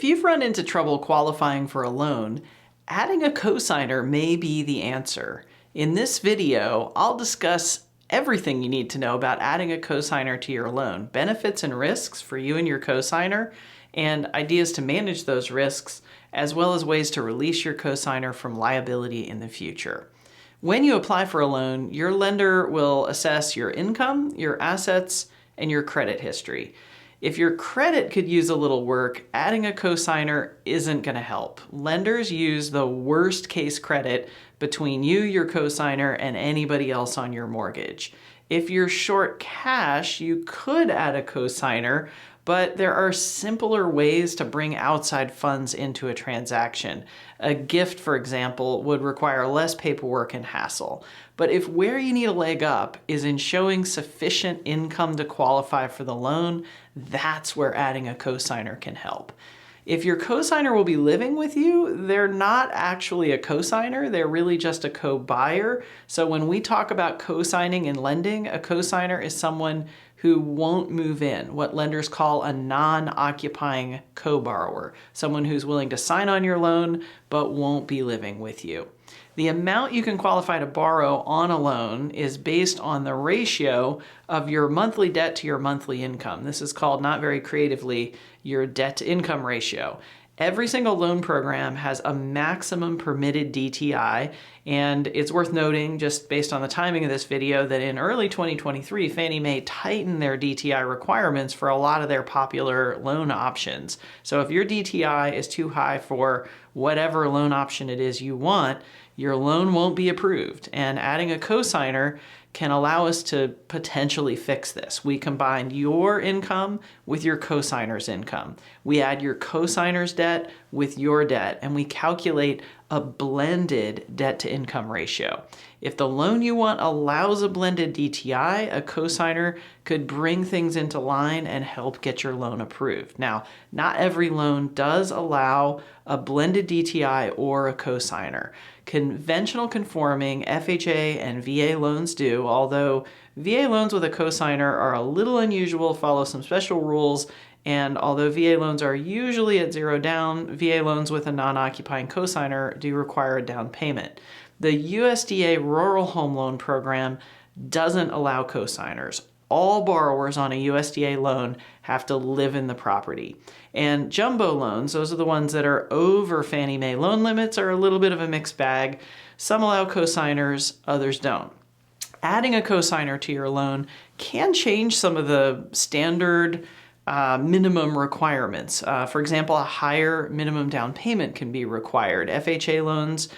you've run into trouble qualifying for a loan, adding a cosigner may be the answer. In this video, I'll discuss everything you need to know about adding a cosigner to your loan, benefits and risks for you and your cosigner, and ideas to manage those risks, as well as ways to release your cosigner from liability in the future. When you apply for a loan, your lender will assess your income, your assets, and your credit history. If your credit could use a little work, adding a cosigner isn't going to help. Lenders use the worst case credit between you, your cosigner, and anybody else on your mortgage. If you're short cash, you could add a cosigner, but there are simpler ways to bring outside funds into a transaction. A gift, for example, would require less paperwork and hassle. But if where you need a leg up is in showing sufficient income to qualify for the loan, that's where adding a cosigner can help. If your cosigner will be living with you, they're not actually a cosigner, they're really just a co-buyer. So when we talk about cosigning and lending, a cosigner is someone who won't move in, what lenders call a non-occupying co-borrower, someone who's willing to sign on your loan but won't be living with you. The amount you can qualify to borrow on a loan is based on the ratio of your monthly debt to your monthly income. This is called, not very creatively, your debt to income ratio. Every single loan program has a maximum permitted DTI, and it's worth noting, just based on the timing of this video, that in early 2023, Fannie Mae tightened their DTI requirements for a lot of their popular loan options. So if your DTI is too high for whatever loan option it is you want, your loan won't be approved. And adding a cosigner can allow us to potentially fix this. We combine your income with your cosigner's income. We add your cosigner's debt with your debt, and we calculate a blended debt to income ratio. If the loan you want allows a blended DTI, a cosigner could bring things into line and help get your loan approved. Now, not every loan does allow a blended DTI or a cosigner. Conventional conforming FHA and VA loans do, although VA loans with a cosigner are a little unusual, follow some special rules, and although VA loans are usually at zero down, VA loans with a non-occupying cosigner do require a down payment. The USDA Rural Home Loan Program doesn't allow cosigners. All borrowers on a USDA loan have to live in the property. And jumbo loans, those are the ones that are over Fannie Mae loan limits, are a little bit of a mixed bag. Some allow cosigners, others don't. Adding a cosigner to your loan can change some of the standard minimum requirements. For example, a higher minimum down payment can be required. FHA loans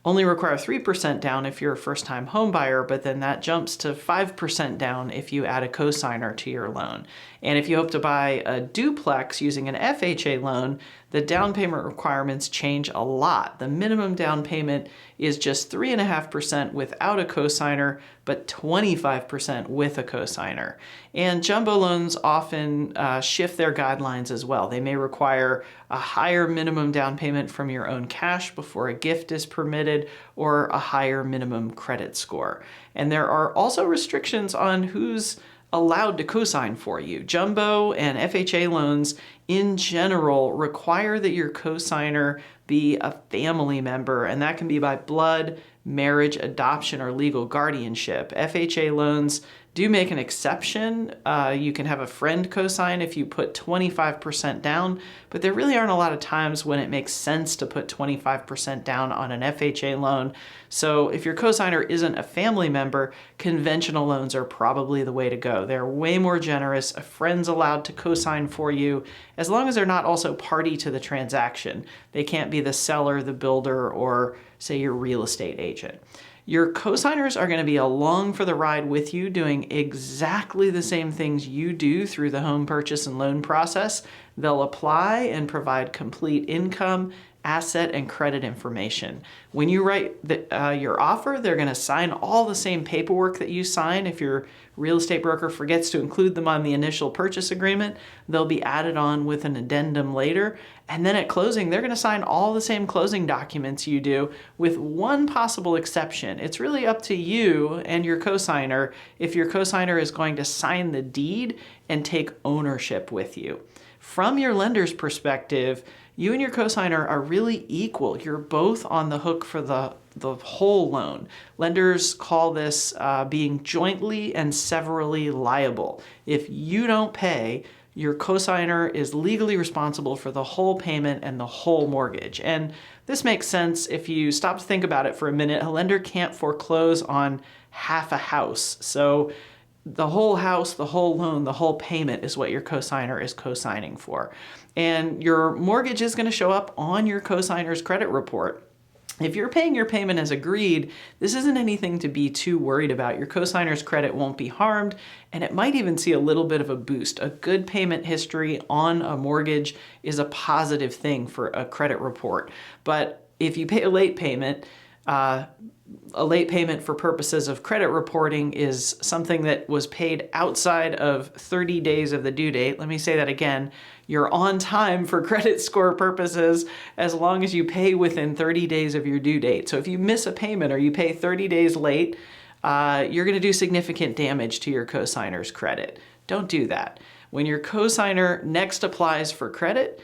only require 3% down if you're a first-time home buyer, but then that jumps to 5% down if you add a cosigner to your loan. And if you hope to buy a duplex using an FHA loan, the down payment requirements change a lot. The minimum down payment is just 3.5% without a cosigner, but 25% with a cosigner. And jumbo loans often shift their guidelines as well. They may require a higher minimum down payment from your own cash before a gift is permitted, or a higher minimum credit score. And there are also restrictions on who's allowed to cosign for you. Jumbo and FHA loans in general require that your cosigner be a family member, and that can be by blood, marriage, adoption, or legal guardianship. FHA loans do make an exception. You can have a friend cosign if you put 25% down, but there really aren't a lot of times when it makes sense to put 25% down on an FHA loan. So if your cosigner isn't a family member, conventional loans are probably the way to go. They're way more generous. A friend's allowed to cosign for you as long as they're not also party to the transaction. They can't be the seller, the builder, or say your real estate agent. Your cosigners are going to be along for the ride with you, doing exactly the same things you do through the home purchase and loan process. They'll apply and provide complete income, asset, and credit information. When you write your offer, they're going to sign all the same paperwork that you sign. If your real estate broker forgets to include them on the initial purchase agreement, they'll be added on with an addendum later. And then at closing, they're going to sign all the same closing documents you do, with one possible exception. It's really up to you and your cosigner if your cosigner is going to sign the deed and take ownership with you. From your lender's perspective, you and your cosigner are really equal. You're both on the hook for the whole loan. Lenders call this being jointly and severally liable. If you don't pay, your cosigner is legally responsible for the whole payment and the whole mortgage. And this makes sense if you stop to think about it for a minute. A lender can't foreclose on half a house. So the whole house, the whole loan, the whole payment is what your cosigner is cosigning for. And your mortgage is going to show up on your cosigner's credit report. If you're paying your payment as agreed, this isn't anything to be too worried about. Your cosigner's credit won't be harmed, and it might even see a little bit of a boost. A good payment history on a mortgage is a positive thing for a credit report. But if you pay a late payment for purposes of credit reporting is something that was paid outside of 30 days of the due date. Let me say that again. You're on time for credit score purposes as long as you pay within 30 days of your due date. So if you miss a payment or you pay 30 days late, you're going to do significant damage to your cosigner's credit. Don't do that. When your cosigner next applies for credit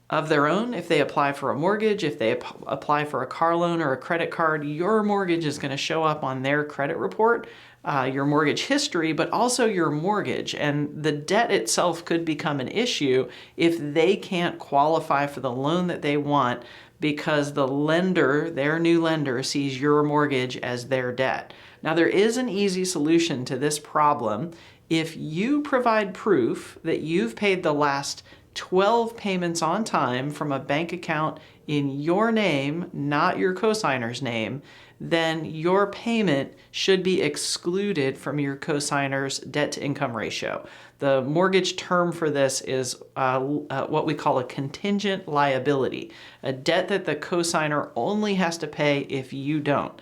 of their own, if they apply for a mortgage, if they apply for a car loan or a credit card, your mortgage is going to show up on their credit report, your mortgage history, but also your mortgage. And the debt itself could become an issue if they can't qualify for the loan that they want because the lender, their new lender, sees your mortgage as their debt. Now, there is an easy solution to this problem. If you provide proof that you've paid the last 12 payments on time from a bank account in your name, not your cosigner's name, then your payment should be excluded from your cosigner's debt-to-income ratio. The mortgage term for this is what we call a contingent liability, a debt that the cosigner only has to pay if you don't.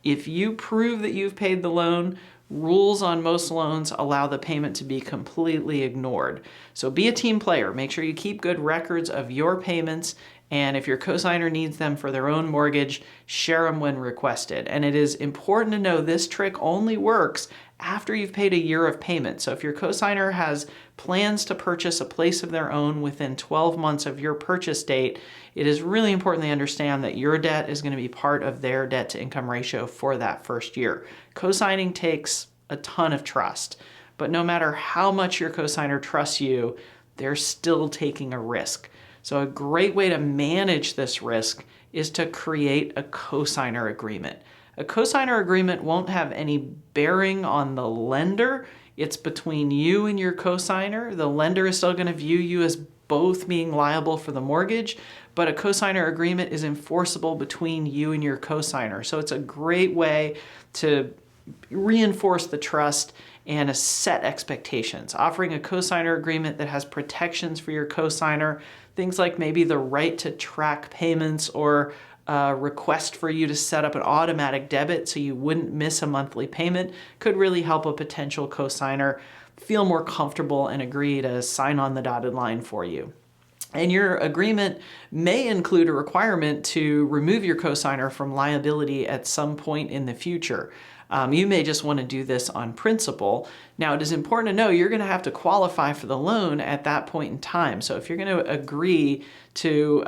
If you prove that you've paid the loan, rules on most loans allow the payment to be completely ignored. So be a team player. Make sure you keep good records of your payments, and if your cosigner needs them for their own mortgage, share them when requested. And it is important to know this trick only works after you've paid a year of payment. So if your cosigner has plans to purchase a place of their own within 12 months of your purchase date, it is really important they understand that your debt is going to be part of their debt-to-income ratio for that first year. Cosigning takes a ton of trust, but no matter how much your cosigner trusts you, they're still taking a risk. So a great way to manage this risk is to create a cosigner agreement. A cosigner agreement won't have any bearing on the lender. It's between you and your cosigner. The lender is still going to view you as both being liable for the mortgage, but a cosigner agreement is enforceable between you and your cosigner. So it's a great way to reinforce the trust and set expectations. Offering a cosigner agreement that has protections for your cosigner, things like maybe the right to track payments or a request for you to set up an automatic debit so you wouldn't miss a monthly payment, could really help a potential cosigner feel more comfortable and agree to sign on the dotted line for you. And your agreement may include a requirement to remove your cosigner from liability at some point in the future. You may just want to do this on principle. Now, it is important to know you're going to have to qualify for the loan at that point in time. So if you're going to agree to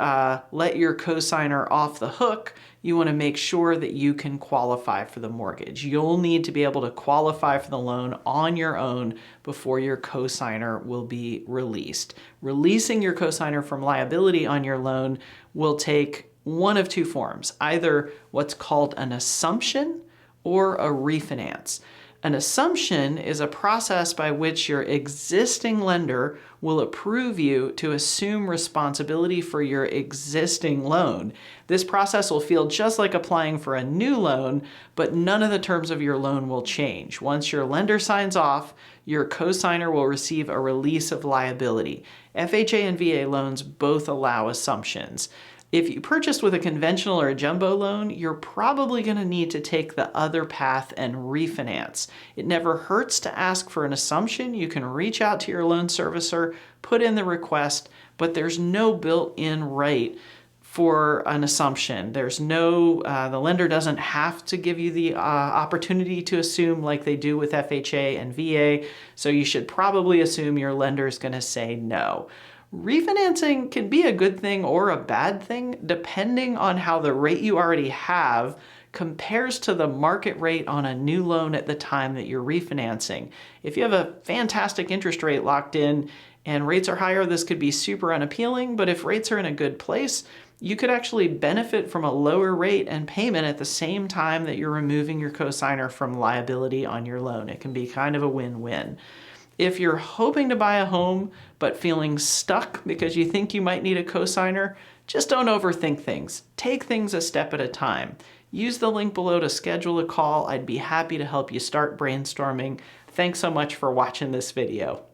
let your cosigner off the hook, you want to make sure that you can qualify for the mortgage. You'll need to be able to qualify for the loan on your own before your cosigner will be released. Releasing your cosigner from liability on your loan will take one of two forms, either what's called an assumption or a refinance. An assumption is a process by which your existing lender will approve you to assume responsibility for your existing loan. This process will feel just like applying for a new loan, but none of the terms of your loan will change. Once your lender signs off, your cosigner will receive a release of liability. FHA and VA loans both allow assumptions. If you purchased with a conventional or a jumbo loan, you're probably going to need to take the other path and refinance. It never hurts to ask for an assumption. You can reach out to your loan servicer, put in the request, but there's no built-in right for an assumption. There's no, the lender doesn't have to give you the opportunity to assume like they do with FHA and VA, so you should probably assume your lender is going to say no. Refinancing can be a good thing or a bad thing depending on how the rate you already have compares to the market rate on a new loan at the time that you're refinancing. If you have a fantastic interest rate locked in and rates are higher, this could be super unappealing, but if rates are in a good place, you could actually benefit from a lower rate and payment at the same time that you're removing your cosigner from liability on your loan. It can be kind of a win-win. If you're hoping to buy a home but feeling stuck because you think you might need a cosigner, just don't overthink things. Take things a step at a time. Use the link below to schedule a call. I'd be happy to help you start brainstorming. Thanks so much for watching this video.